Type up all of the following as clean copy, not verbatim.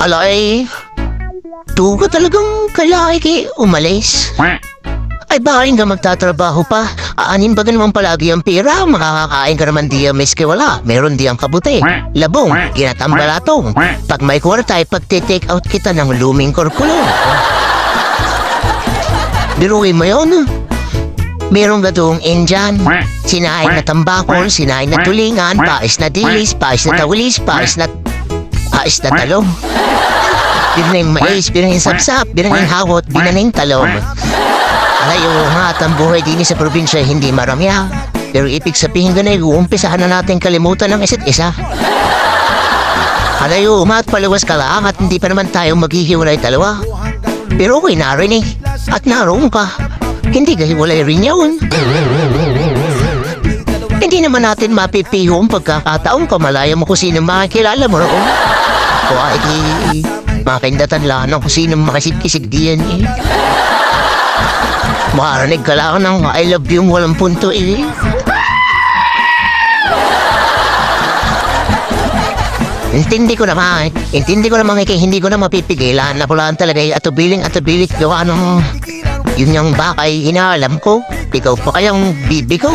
Alay, tuga talagang kalaki umalis. Ay bakit ka magtatrabaho pa? Aanin ba naman palagi ang pera? Makakakain ka naman di ang miski wala. Meron di ang kabuti. Labong, kinatambalatong. Pag may kwarta ay pagte-take out kita ng luming korkulong. Biruin mo yun. Meron ba doong Indian? Sinain na tambakol, sinain na tulingan, pais na dilis, pais na tawilis, pais na talong. Binaning mais, binaning sapsap, binaning hawot, binaning talong. Alayo nga at ang buhay din sa probinsya hindi maramya. Pero ibig sabihin ka na uumpisahan na natin kalimutan ng isa't isa. Alayo nga at palawas ka lang at hindi pa naman tayo maghihiwalay dalawa. Pero okay na rin eh. At naroon ka. Hindi ka hiwalay rin yun. Hindi naman natin mapipiho ang pagkakataong kamalaya mo kung sino makakilala mo roon. O ay makindatan lang kung sino makasig-kisig diyan eh. Makarinig ka lang ng I love you walang punto eh. Intindi ko naman hindi ko na mapipigilan na pulaan talaga ay atubiling gawa ng yun yung bakay inaalam ko. Ikaw pa kayang bibi ko.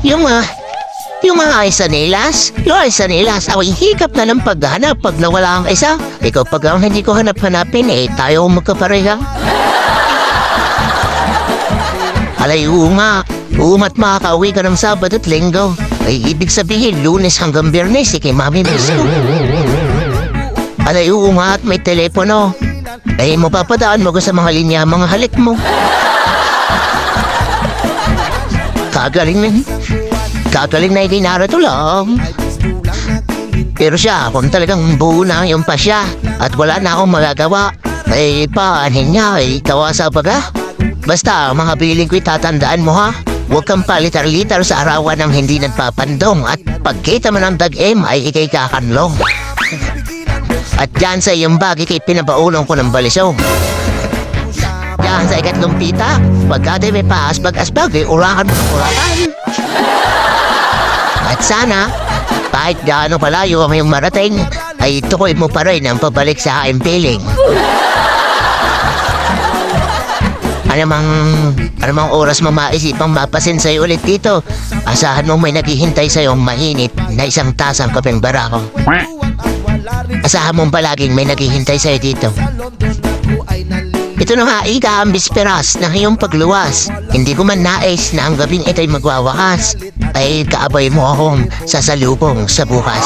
Yung mga isa nilas, ako'y hikap na ng paghanap pag nawala ang isa. Ikaw pag ang hindi ko hanap-hanapin, tayo magkapareha. Alay, nga, umat makakauwi ka ng Sabado at Linggo. Ay, ibig sabihin, Lunes hanggang Biyernes, kay Mami Miss ko. Alay, nga, at may telepono. Ay, mapapadaan mo ko sa mga linya, mga halik mo. Kagaling na hindi narito lang. Pero siya, kung talagang buo na yung pasya at wala na akong magagawa, ay paanin niya, ay kawasa baga. Basta, mga biling ko'y tatandaan mo ha. Huwag kang palitar-litar sa arawan ng hindi nagpapandong at pagkita mo ng dag-em ay ikay kakanlong. At dyan sa iyong bag, ikay pinabaulong ko ng balisong. Dyan sa ikatlong pita, pagkati may paasbag-asbag, ay urakan mo ng urakan. At sana, kahit gaano palayo ang iyong marating, ay tukoy mo pa rin ang pabalik sa aking piling. Anumang oras mo maisipang mapasin sa'yo ulit dito, asahan mo may naghihintay sa'yo mainit na isang tasang kapeng barako. Asahan mo palaging may naghihintay sa'yo dito. Ito na nga, ika ang bisperas ng iyong pagluwas. Hindi ko man nais na ang gabing ito'y magwawakas. Ay kaabay mo akong sasalubong sa bukas.